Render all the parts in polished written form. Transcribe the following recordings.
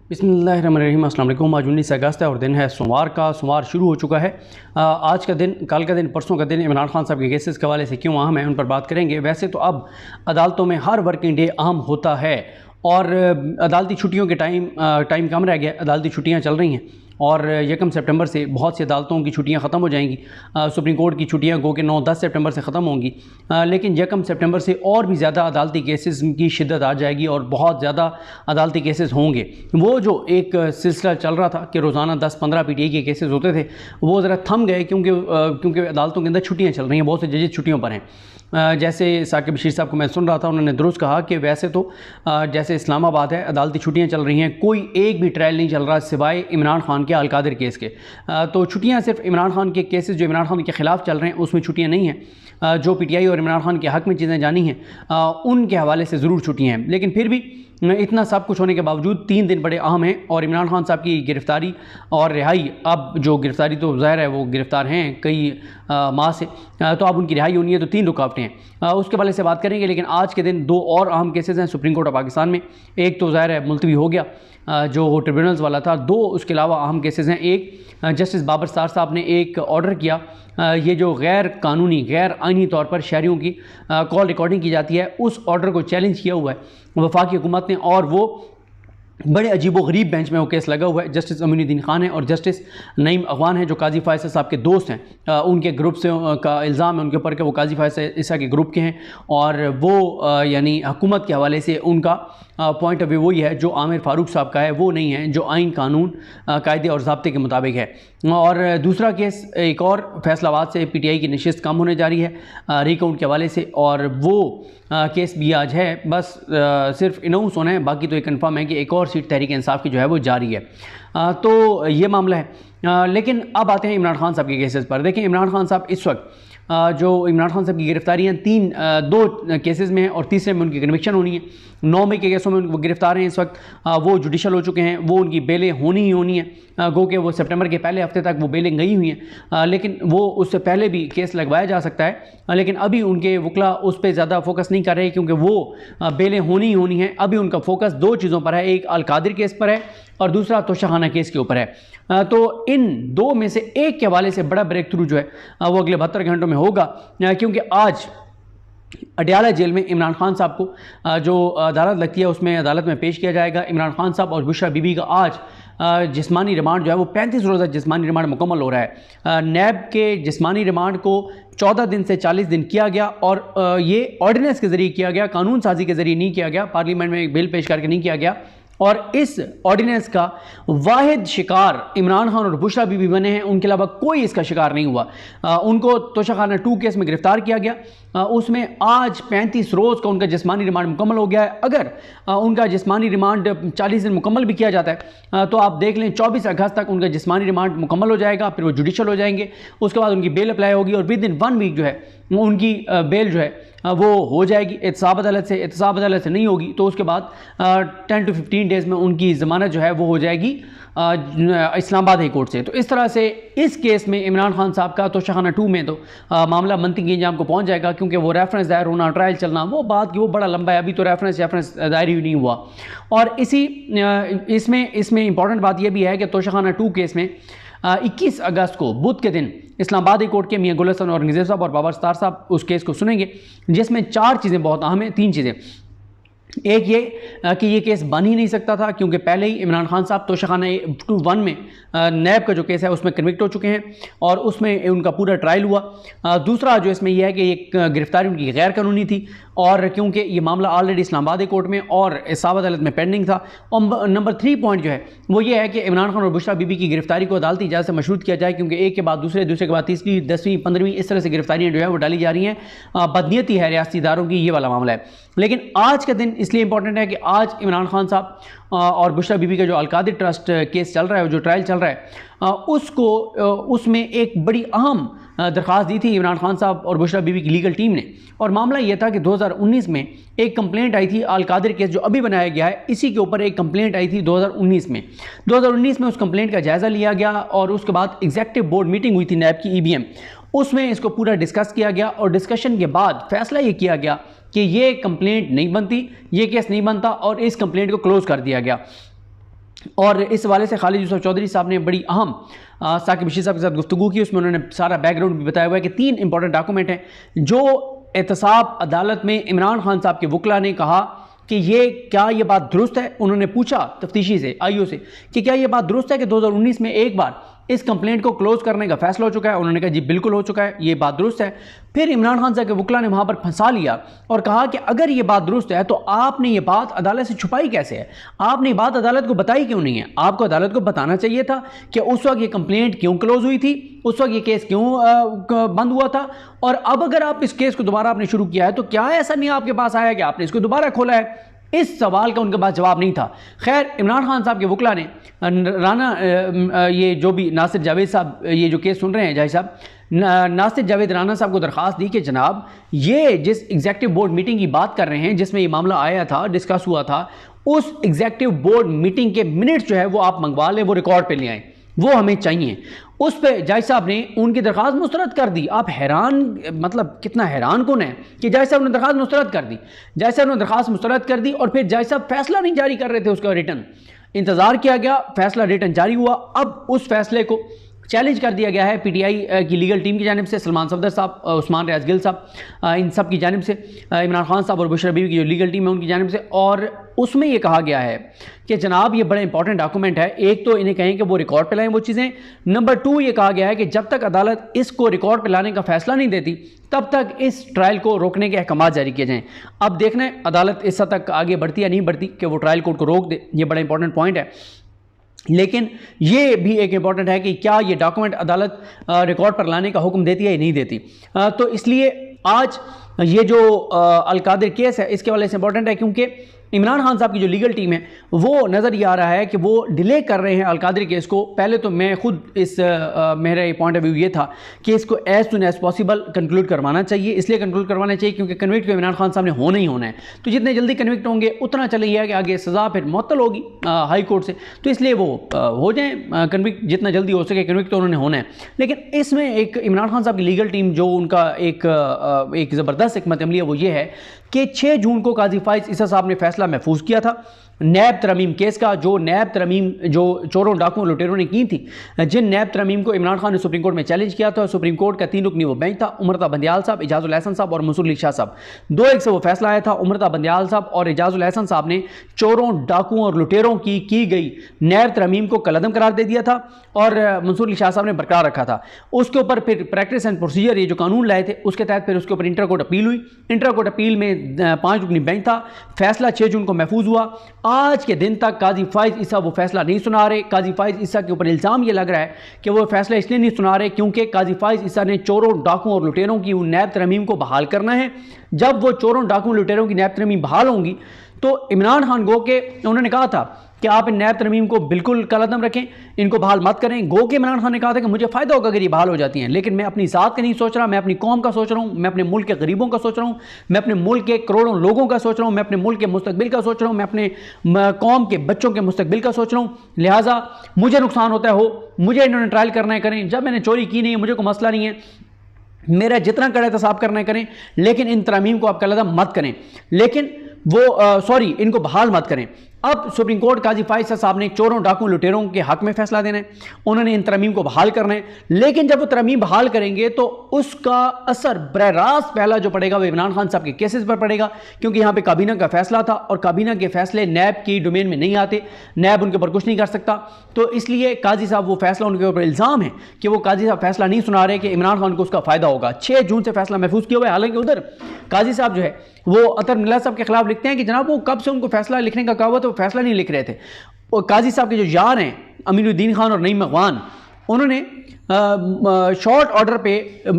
बिस्मिल्लाहिर्रहमानिर्रहीम। अस्सलाम वालेकुम। आज 19 अगस्त है और दिन है सोमवार का। सोमवार शुरू हो चुका है। आज का दिन, कल का दिन, परसों का दिन इमरान खान साहब के केसेस के हवाले से क्यों अहम है उन पर बात करेंगे। वैसे तो अब अदालतों में हर वर्किंग डे अहम होता है और अदालती छुट्टियों के टाइम कम रह गया। अदालती छुट्टियाँ चल रही हैं और 1 सितंबर से बहुत सी अदालतों की छुट्टियां ख़त्म हो जाएंगी। सुप्रीम कोर्ट की छुट्टियां गो के 9-10 सितंबर से ख़त्म होंगी, लेकिन 1 सितंबर से और भी ज़्यादा अदालती केसेस की शिद्दत आ जाएगी और बहुत ज़्यादा अदालती केसेस होंगे। वो जो एक सिलसिला चल रहा था कि रोज़ाना 10-15 PTI के केसेस होते थे, वो ज़रा थम गए क्योंकि अदालतों के अंदर छुट्टियाँ चल रही हैं। बहुत से जजेस छुट्टियों पर हैं। जैसे साकिब बशीर साहब को मैं सुन रहा था, उन्होंने दुरुस्त कहा कि वैसे तो जैसे इस्लामाबाद है, अदालती छुट्टियां चल रही हैं, कोई एक भी ट्रायल नहीं चल रहा सिवाय इमरान खान के अल-कादिर केस के। तो छुट्टियां सिर्फ इमरान खान के केसेस जो इमरान खान के ख़िलाफ़ चल रहे हैं उसमें छुट्टियां नहीं हैं। जो PTI और इमरान खान के हक़ में चीज़ें जानी हैं उनके हवाले से ज़रूर छुट्टियां हैं। लेकिन फिर भी इतना सब कुछ होने के बावजूद 3 दिन बड़े अहम हैं और इमरान खान साहब की गिरफ़्तारी और रिहाई, अब जो गिरफ़्तारी तो ज़ाहिर है वो गिरफ़्तार हैं कई माह से, तो अब उनकी रिहाई होनी है, तो 3 रुकावटें हैं। उसके वाले से बात करेंगे। लेकिन आज के दिन 2 और अहम केसेस हैं सुप्रीम कोर्ट ऑफ पाकिस्तान में। एक तो ज़ाहिर है मुलतवी हो गया जो ट्रिब्यूनल्स वाला था। 2 उसके अलावा अहम केसेस हैं। एक, जस्टिस बाबर स्टार साहब ने एक ऑर्डर किया, ये जो गैर कानूनी गैर आइनी तौर पर शहरियों की कॉल रिकॉर्डिंग की जाती है, उस ऑर्डर को चैलेंज किया हुआ है वफाकी हुकूमत ने, और वो बड़े अजीबो गरीब बेंच में वो केस लगा हुआ है। जस्टिस अमीनुद्दीन खान है और जस्टिस नईम अगवान है जो काजी फैसल साहब के दोस्त हैं। उनके ग्रुप से का इल्ज़ाम है उनके ऊपर कि वो काजी फैसल ईसा के ग्रुप के हैं और वो यानी हुकूमत के हवाले से उनका पॉइंट ऑफ व्यू वही है जो आमिर फारूक साहब का है, वो नहीं है जो आइन कानून कायदे और ज़ाब्ते के मुताबिक है। और दूसरा केस एक और फैसलाबाद से PTI की नशिस्त कम होने जा रही है रिकाउंट के हवाले से, और वो केस भी आज है। बस सिर्फ अनाउंस होना है, बाकी तो ये कन्फर्म है कि एक और सीट तहरीक इंसाफ की जो है वो जारी है। तो ये मामला है। लेकिन अब आते हैं इमरान खान साहब के केसेस पर। देखें, इमरान खान साहब इस वक्त जो इमरान खान साहब की गिरफ्तारियाँ 2 केसेस में हैं और तीसरे में उनकी कन्विक्शन होनी है। 9 मई के केसों में वो गिरफ्तार हैं इस वक्त, वो जुडिशल हो चुके हैं, वो उनकी बेलें होनी ही होनी है। गो के वो सितंबर के पहले हफ्ते तक वो बेलें गई हुई हैं, लेकिन वो उससे पहले भी केस लगवाया जा सकता है। लेकिन अभी उनके वकला उस पर ज़्यादा फोकस नहीं कर रहे क्योंकि वो बेलें होनी ही होनी हैं। अभी उनका फोकस 2 चीज़ों पर है, एक अल-कादिर केस पर है और दूसरा तोशाखाना केस के ऊपर है। तो इन 2 में से एक के हवाले से बड़ा ब्रेक थ्रू जो है वो अगले 72 घंटों में होगा, क्योंकि आज अडयाला जेल में इमरान खान साहब को जो अदालत लगती है उसमें अदालत में पेश किया जाएगा। इमरान खान साहब और बुशरा बीबी का आज जिस्मानी रिमांड जो है वो 35 रोज़ा जिस्मानी रिमांड मुकम्मल हो रहा है। नैब के जिस्मानी रिमांड को 14 दिन से 40 दिन किया गया और ये ऑर्डिनेंस के ज़रिए किया गया, कानून साजी के ज़रिए नहीं किया गया, पार्लियामेंट में एक बिल पेश करके नहीं किया गया। और इस ऑर्डिनेंस का वाहिद शिकार इमरान खान और बुशरा बीबी बने हैं, उनके अलावा कोई इसका शिकार नहीं हुआ। उनको तोशाखाना 2 केस में गिरफ्तार किया गया, उसमें आज 35 रोज़ का उनका जिस्मानी रिमांड मुकम्मल हो गया है। अगर उनका जिस्मानी रिमांड 40 दिन मुकम्मल भी किया जाता है तो आप देख लें 24 अगस्त तक उनका जिस्मानी रिमांड मुकम्मल हो जाएगा, फिर वो जुडिशल हो जाएंगे। उसके बाद उनकी बेल अप्लाई होगी और विद इन 1 वीक जो है उनकी बेल जो है वो हो जाएगी एहतसाब अदालत से। एहतसाब अदालत से नहीं होगी तो उसके बाद 10 to 15 डेज़ में उनकी ज़मानत जो है वो हो जाएगी इस्लामाबाद हाई कोर्ट से। तो इस तरह से इस केस में इमरान खान साहब का तोशाखाना 2 में तो मामला मनतिकी इंजाम को पहुंच जाएगा, क्योंकि वो रेफरेंस दायर होना, ट्रायल चलना, वो बात की वो बड़ा लंबा है। अभी तो रेफरेंस दायर ही नहीं हुआ। और इसमें इंपॉर्टेंट बात यह भी है कि तोशाखाना 2 केस में 21 अगस्त को बुध के दिन इस्लामाबाद हाई कोर्ट के मियां गुल हसन औरंगज़ेब साहब और बाबर स्टार साहब उस केस को सुनेंगे, जिसमें 4 चीज़ें बहुत अहम हैं। 3 चीज़ें। एक ये कि ये केस बन ही नहीं सकता था क्योंकि पहले ही इमरान खान साहब तोशाखाना 1 में नैब का जो केस है उसमें कन्विक्ट हो चुके हैं और उसमें उनका पूरा ट्रायल हुआ। दूसरा जो इसमें यह है कि ये गिरफ्तारी उनकी गैर कानूनी थी और क्योंकि ये मामला ऑलरेडी इस्लामाबाद हाई कोर्ट में और एहतसाब अदालत में पेंडिंग था। और नंबर 3 पॉइंट जो है वो ये है कि इमरान खान और बुशरा बीबी की गिरफ्तारी को अदालती इजाज़त से मशरूत किया जाए, क्योंकि एक के बाद दूसरे के बाद तीसरी, 10वीं, 15वीं इस तरह से गिरफ्तारियाँ जो है वो डाली जा रही हैं। बदनीयती है रियासती इदारों की, ये वाला मामला है। लेकिन आज का दिन इसलिए इंपॉर्टेंट है कि आज इमरान खान साहब और बुशरा बीबी का जो अल-कादिर ट्रस्ट केस चल रहा है, जो ट्रायल चल रहा है, उसमें एक बड़ी अहम दरख्वास्त दी थी इमरान खान साहब और बुशरा बीबी की लीगल टीम ने। और मामला यह था कि 2019 में एक कंप्लेंट आई थी अल-कादिर केस जो अभी बनाया गया है, इसी के ऊपर एक कंप्लेंट आई थी 2019 में। 2019 में उस कंप्लेंट का जायज़ा लिया गया और उसके बाद एग्जीक्यूटिव बोर्ड मीटिंग हुई थी नैब की EBM, उसमें इसको पूरा डिस्कस किया गया और डिस्कशन के बाद फैसला ये किया गया कि ये कंप्लेंट नहीं बनती, ये केस नहीं बनता और इस कंप्लेंट को क्लोज़ कर दिया गया। और इस हवाले से खालिद यूसुफ चौधरी साहब ने बड़ी अहम साकिब बशीर साहब के साथ गुफ्तगू की। उसमें उन्होंने सारा बैकग्राउंड भी बताया हुआ है कि 3 इंपॉर्टेंट डॉक्यूमेंट हैं जो एहतसाब अदालत में इमरान खान साहब के वकला ने कहा कि ये बात दुरुस्त है। उन्होंने पूछा तफ्तीशी से, आईओ से, कि क्या ये बात दुरुस्त है कि 2019 में एक बार इस कंप्लेंट को क्लोज करने का फैसला हो चुका है। उन्होंने कहा जी बिल्कुल हो चुका है, ये बात दुरुस्त है। फिर इमरान खान साहब के वकला ने वहाँ पर फंसा लिया और कहा कि अगर ये बात दुरुस्त है तो आपने ये बात अदालत से छुपाई कैसे है, आपने ये बात अदालत को बताई क्यों नहीं है। आपको अदालत को बताना चाहिए था कि उस वक्त ये कंप्लेंट क्यों क्लोज हुई थी, उस वक्त ये केस क्यों बंद हुआ था, और अब अगर आप इस केस को दोबारा आपने शुरू किया है तो क्या ऐसा नहीं आपके पास आया कि आपने इसको दोबारा खोला है। इस सवाल का उनके पास जवाब नहीं था। खैर, इमरान खान साहब के वकला ने राना ये जो भी नासिर जावेद साहब ये जो केस सुन रहे हैं, जाहिर साहब नासिर जावेद राना साहब को दरख्वास्त दी कि जनाब ये जिस एग्जीक्यूटिव बोर्ड मीटिंग की बात कर रहे हैं जिसमें ये मामला आया था, डिस्कस हुआ था, उस एग्जीक्यूटिव बोर्ड मीटिंग के मिनट्स जो है वो आप मंगवा लें, वो रिकॉर्ड पे ले आएँ, वो हमें चाहिए। उस पर जज साहब ने उनकी दरख्वास्त मुस्तरद कर दी। आप हैरान, मतलब कितना हैरान कौन है कि जज साहब ने दरख्वास्त मुस्तरद कर दी। जज साहब ने दरख्वास्त मुस्तरद कर दी और फिर जज साहब फैसला नहीं जारी कर रहे थे, उसका रिटर्न इंतज़ार किया गया, फैसला रिटर्न जारी हुआ। अब उस फैसले को चैलेंज कर दिया गया है पीटीआई की लीगल टीम की जानिब से, सलमान सफदर साहब, उस्मान रियाज गिल साहब, इन सब की जानिब से, इमरान खान साहब और बुशरा बीवी की जो लीगल टीम है उनकी जानिब से। और उसमें ये कहा गया है कि जनाब ये बड़ा इंपॉर्टेंट डॉक्यूमेंट है। एक तो इन्हें कहें कि वो रिकॉर्ड पे लाएं वो चीज़ें। नंबर 2 ये कहा गया है कि जब तक अदालत इसको रिकॉर्ड पे लाने का फैसला नहीं देती तब तक इस ट्रायल को रोकने के अहकाम जारी किए जाएँ। अब देखना है अदालत इस हद तक आगे बढ़ती या नहीं बढ़ती कि वो ट्रायल कोर्ट को रोक दे। ये बड़ा इंपॉर्टेंट पॉइंट है। लेकिन ये भी एक इंपॉर्टेंट है कि क्या ये डॉक्यूमेंट अदालत रिकॉर्ड पर लाने का हुक्म देती है या नहीं देती। तो इसलिए आज ये जो अलकादिर केस है इसके वाले से इंपॉर्टेंट है क्योंकि इमरान खान साहब की जो लीगल टीम है वो नज़र ये आ रहा है कि वो डिले कर रहे हैं अलकादिर केस को। पहले तो मैं खुद इस मेरा पॉइंट ऑफ व्यू ये था कि इसको as soon as possible conclude करवाना चाहिए। इसलिए कंक्लूड करवाना चाहिए क्योंकि कन्विक्ट तो इमरान खान साहब ने होना ही होना है। तो जितने जल्दी कन्विक्ट होंगे उतना चले है कि आगे सज़ा फिर मुअत्तल होगी हाई कोर्ट से, तो इसलिए वो हो जाएँ कन्विक्ट, जितना जल्दी हो सके कन्विक्ट तो उन्होंने होना है। लेकिन इसमें एक इमरान खान साहब की लीगल टीम जो उनका एक ज़बरदस्त हिकमत अमली है वो ये है कि 6 जून को काजी फाइज ईसा साहब ने फैसला महफूज किया था नैब तरमीम केस का। जो नैब तरमीम जो चोरों डाकुओं लुटेरों ने की थी, जिन नैब तरमीम को इमरान खान ने सुप्रीम कोर्ट में चैलेंज किया था, सुप्रीम कोर्ट का 3 रुकनी वो बेंच था, उमरता बंदियाल साहब, इजाजुल एहसन साहब और मंसूर अली शाह साहब। 2-1 से वो फैसला आया था। उमरता बंदियाल साहब और इजाजुल एहसन साहब ने चोरों डाकुओं और लुटेरों की गई नैब तरमीम को कलअदम करार दे दिया था और मंसूर अली शाह साहब ने बरकरार रखा था। उसके ऊपर फिर प्रैक्टिस एंड प्रोसीजर ये जो कानून लाए थे उसके तहत फिर उसके ऊपर इंटर कोर्ट अपील हुई। इंटर कोर्ट अपील में 5 रुकनी बेंच था। फैसला 6 जून को महफूज हुआ। आज के दिन तक काजी फाइज ईसा वो फैसला नहीं सुना रहे। काजी फाइज ईसा के ऊपर इल्ज़ाम ये लग रहा है कि वो फैसला इसलिए नहीं सुना रहे क्योंकि काजी फाइज ईसा ने चोरों डाकुओं और लुटेरों की उन नैब तरमीम को बहाल करना है। जब वो चोरों डाकुओं लुटेरों की नैब तरमीम बहाल होंगी तो इमरान खान गो के उन्होंने कहा था कि आप इन नैब तरमीम को बिल्कुल कलअदम रखें, इनको बहाल मत करें। गो के इमरान खान ने कहा था कि मुझे फ़ायदा होगा अगर ये बहाल हो जाती हैं, लेकिन मैं अपनी ज़ात का नहीं सोच रहा, मैं अपनी कौम का सोच रहा हूँ, मैं अपने मुल्क के गरीबों का सोच रहा हूँ, मैं अपने मुल्क के करोड़ों लोगों का सोच रहा हूँ, मैं अपने मुल्क के मुस्तकबिल का सोच रहा हूँ, मैं अपने कौम के बच्चों के मुस्तकबिल का सोच रहा हूँ। लिहाजा मुझे नुकसान होता है हो, मुझे इन्होंने ट्रायल करना है करें। जब मैंने चोरी की नहीं है मुझे कोई मसला नहीं है, मेरा जितना कड़ा एहतसाब करना है करें, लेकिन इन तरमीम को आप कलअदम मत करें, लेकिन वो इनको बहाल मत करें। अब सुप्रीम कोर्ट काजी फाइज साहब ने चोरों डाकुओं लुटेरों के हक में फैसला देना है। उन्होंने इन तरमीम को बहाल करना है, लेकिन जब वो तरमीम बहाल करेंगे तो उसका असर बरह रास्त पहला जो पड़ेगा वो इमरान खान साहब के केसेस पर पड़ेगा, क्योंकि यहाँ पे काबीना का फैसला था और काबीना के फैसले नैब की डोमेन में नहीं आते, नैब उनके ऊपर कुछ नहीं कर सकता। तो इसलिए काजी साहब वो फैसला, उनके ऊपर इल्ज़ाम है कि वो काजी साहब फैसला नहीं सुना रहे कि इमरान खान को उसका फ़ायदा होगा। 6 जून से फैसला महफूज किया हुआ है। हालांकि उधर काजी साहब जो है वो अतर मिल्ला साहब के खिलाफ लिखते हैं कि जनाब वो कब से उनको फैसला लिखने का कहा हुआ तो वो फैसला नहीं लिख रहे थे। और काजी साहब के जो यार हैं अमीनुद्दीन खान और नईम अगवान, उन्होंने शॉर्ट ऑर्डर पे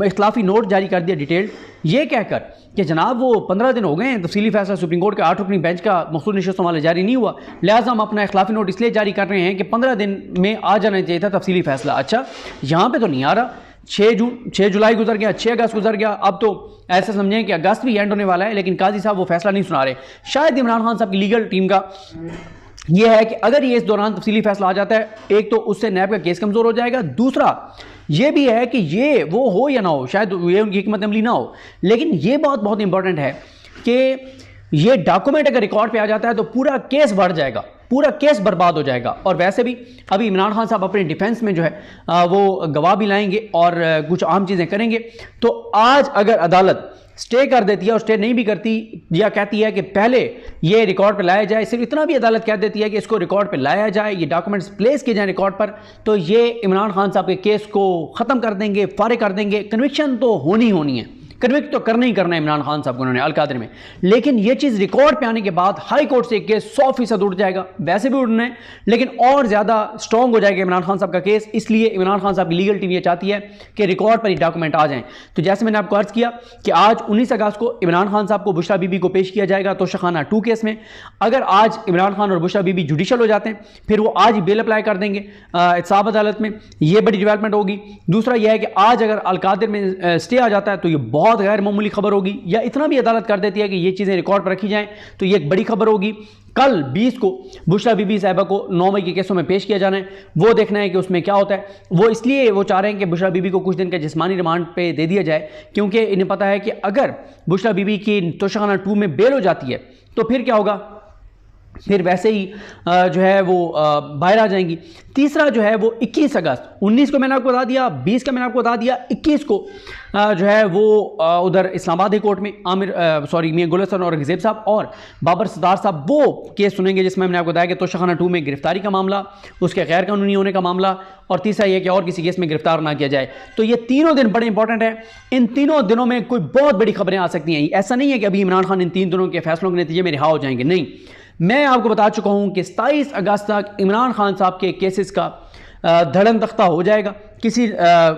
इख्तलाफी नोट जारी कर दिया डिटेल्ड, ये कहकर कि जनाब वो 15 दिन हो गए हैं तफसीली फैसला सुप्रीम कोर्ट के 8 रुकनी बेंच का मखसूस नशिस्त वाला जारी नहीं हुआ, लिहाजा हम अपना इख्तलाफी नोट इसलिए जारी कर रहे हैं कि 15 दिन में आ जाना चाहिए था तफसीली फैसला। अच्छा, यहाँ पे तो नहीं आ रहा। 6 जुलाई गुजर गया, 6 अगस्त गुजर गया, अब तो ऐसा समझें कि अगस्त भी एंड होने वाला है, लेकिन काजी साहब वो फैसला नहीं सुना रहे। शायद इमरान खान साहब की लीगल टीम का ये है कि अगर ये इस दौरान तफसीली फैसला आ जाता है, एक तो उससे नैब का केस कमज़ोर हो जाएगा, दूसरा ये भी है कि ये वो हो या ना हो, शायद ये उनकी हिकमत अमली ना हो, लेकिन ये बात बहुत इंपॉर्टेंट है कि ये डॉक्यूमेंट अगर रिकॉर्ड पे आ जाता है तो पूरा केस बढ़ जाएगा। पूरा केस बर्बाद हो जाएगा। और वैसे भी अभी इमरान खान साहब अपने डिफेंस में जो है वो गवाह भी लाएंगे और कुछ आम चीज़ें करेंगे। तो आज अगर अदालत स्टे कर देती है और स्टे नहीं भी करती या कहती है कि पहले ये रिकॉर्ड पे लाया जाए, सिर्फ इतना भी अदालत कह देती है कि इसको रिकॉर्ड पे लाया जाए, ये डॉक्यूमेंट्स प्लेस किए जाए रिकॉर्ड पर, तो ये इमरान खान साहब के केस को ख़त्म कर देंगे, फारिग कर देंगे। कन्विक्शन तो होनी है, कन्विक्ट तो करना ही करना है इमरान खान साहब को उन्होंने अलकादर में, लेकिन ये चीज़ रिकॉर्ड पे आने के बाद हाई कोर्ट से केस 100% उठ जाएगा। वैसे भी उठना है, लेकिन और ज़्यादा स्ट्रॉन्ग हो जाएगा इमरान खान साहब का केस। इसलिए इमरान खान साहब की लीगल टीम ये चाहती है कि रिकॉर्ड पर ही डॉक्यूमेंट आ जाएं। तो जैसे मैंने आपको अर्ज़ किया कि आज 19 अगस्त को इमरान खान साहब को बुशरा बीबी को पेश किया जाएगा तोशाखाना 2 केस में। अगर आज इमरान खान और बुशरा बीबी जुडिशल हो जाते हैं, फिर वो आज ही बेल अप्लाई कर देंगे एहतसाब अदालत में। ये बड़ी डेवलपमेंट होगी। दूसरा यह है कि आज अगर अलकादर में स्टे आ जाता है तो ये बहुत गैर मामूली खबर होगी, या इतना भी अदालत कर देती है कि ये चीज़ें रिकॉर्ड पर रखी जाएं तो ये एक बड़ी खबर होगी। कल 20 को बुशरा बीबी साहिबा को 9 मई के केसों में पेश किया जाना है, वो देखना है कि उसमें क्या होता है। वो इसलिए वो चाह रहे हैं कि बुशरा बीबी को कुछ दिन के जिस्मानी रिमांड पे दे दिया जाए, क्योंकि इन्हें पता है कि अगर बुशरा बीबी की तोशाखाना 2 में बेल हो जाती है तो फिर क्या होगा, फिर वैसे ही जो है वो बाहर आ जाएंगी। तीसरा जो है वो 21 अगस्त, 19 को मैंने आपको बता दिया, 20 का मैंने आपको बता दिया, 21 को जो है वो उधर इस्लामाबाद हाई कोर्ट में मियां गुल हसन और औरंगजेब साहब और बाबर सत्तार साहब वो केस सुनेंगे, जिसमें मैंने आपको बताया कि तोशाखाना 2 में गिरफ्तारी का मामला, उसके गैर कानूनी होने का मामला, और तीसरा यह कि और किसी केस में गिरफ्तार ना किया जाए। तो ये तीनों दिन बड़े इंपॉर्टेंट है। इन तीनों दिनों में कोई बहुत बड़ी खबरें आ सकती हैं। ऐसा नहीं है कि अभी इमरान खान इन 3 दिनों के फैसलों के नतीजे में रिहा हो जाएंगे, नहीं। मैं आपको बता चुका हूं कि 27 अगस्त तक इमरान खान साहब के केसेस का धड़न तख्ता हो जाएगा, किसी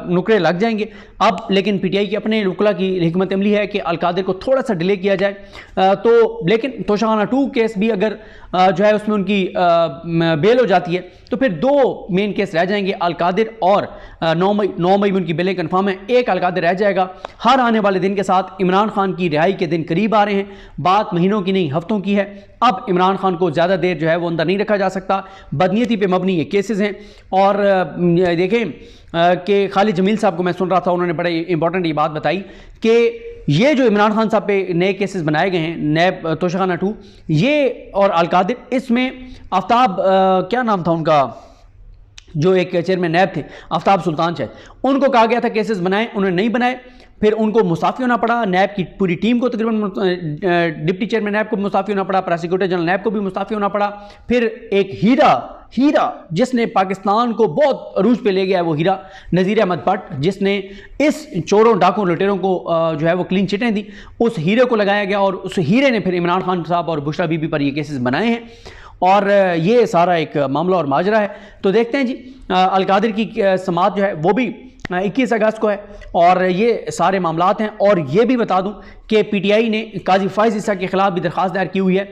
नुकरे लग जाएंगे अब। लेकिन पीटीआई की अपने वकला की हिकमत अमली है कि अलकादिर को थोड़ा सा डिले किया जाए। तो लेकिन तोशाखाना 2 केस भी अगर जो है उसमें उनकी बेल हो जाती है तो फिर 2 मेन केस रह जाएंगे, अलकादिर और 9 मई में उनकी बेलें कन्फर्म है। एक अलकादिर रह जाएगा। हर आने वाले दिन के साथ इमरान खान की रिहाई के दिन करीब आ रहे हैं। बात महीनों की नहीं, हफ्तों की है। अब इमरान खान को ज़्यादा देर जो है वो अंदर नहीं रखा जा सकता। बदनीयती पे मबनी ये केसेस हैं। और देखें कि खालिद जमील साहब को मैं सुन रहा था, उन्होंने बड़े इंपॉर्टेंट ये बात बताई कि ये जो इमरान खान साहब पे नए केसेस बनाए गए हैं, नैब तोशाखाना 2 ये और अलकादिर, इसमें आफ्ताब क्या नाम था उनका, जो एक चेयरमैन नैब थे, आफ्ताब सुल्तान शायद, उनको कहा गया था केसेस बनाएं, उन्होंने नहीं बनाए। फिर उनको मुसाफी होना पड़ा, नैब की पूरी टीम को तकरीबन, डिप्टी चेयरमैन नैब को मुसाफी होना पड़ा, प्रोसिक्यूटर जनरल नैब को भी मुसाफी होना पड़ा। फिर एक हीरा जिसने पाकिस्तान को बहुत अरूज पे ले गया है, वो हीरा नज़ीर अहमद भट्ट, जिसने इस चोरों डाकों लुटेरों को जो है वो क्लीन चिटें दी, उस हीरे को लगाया गया और उस हीरे ने फिर इमरान खान साहब और बुशरा बीबी पर ये केसेस बनाए हैं। और ये सारा एक मामला और माजरा है। तो देखते हैं जी, अलकादिर की समाअत जो है वो भी 21 अगस्त को है और ये सारे मामलात हैं। और ये भी बता दूं कि पीटीआई ने काजी फाइज ईसा के खिलाफ भी दरख्वास्त दायर की हुई है,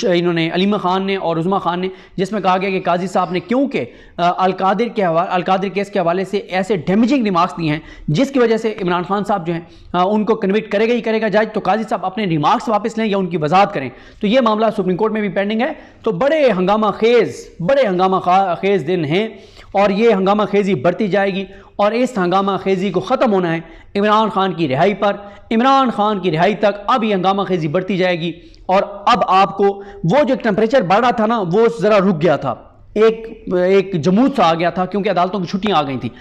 इन्होंने अलीमा खान ने और उज़मा खान ने, जिसमें कहा गया कि काजी साहब ने क्योंकि अलकादिर केस के हवाले से ऐसे डैमेजिंग रिमार्क्स दिए हैं जिसकी वजह से इमरान खान साहब जो हैं उनको कन्विक्ट करेगा ही करेगा जज, तो काजी साहब अपने रिमार्क्स वापस लें या उनकी वजाहत करें। तो ये मामला सुप्रीम कोर्ट में भी पेंडिंग है। तो बड़े हंगामा खेज दिन हैं और ये हंगामा खेजी बढ़ती जाएगी और इस हंगामा खेजी को ख़त्म होना है इमरान खान की रिहाई पर। इमरान खान की रिहाई तक अब ये हंगामा खेजी बढ़ती जाएगी। और अब आपको वो जो टेम्परेचर बढ़ रहा था ना, वो ज़रा रुक गया था, एक जमूद सा आ गया था क्योंकि अदालतों की छुट्टियां आ गई थी।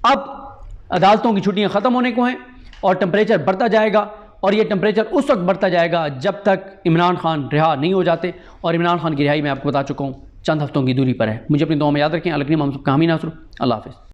अब अदालतों की छुट्टियां ख़त्म होने को हैं और टेम्परेचर बढ़ता जाएगा। और ये टेम्परेचर उस वक्त बढ़ता जाएगा जब तक इमरान खान रिहा नहीं हो जाते। और इमरान खान की रिहाई मैं आपको बता चुका हूँ चंद हफ्तों की दूरी पर है। मुझे अपनी दुआ में याद रखें। अलकनी मोहम्मद कहामी नासर, अल्लाह हाफ़िज़।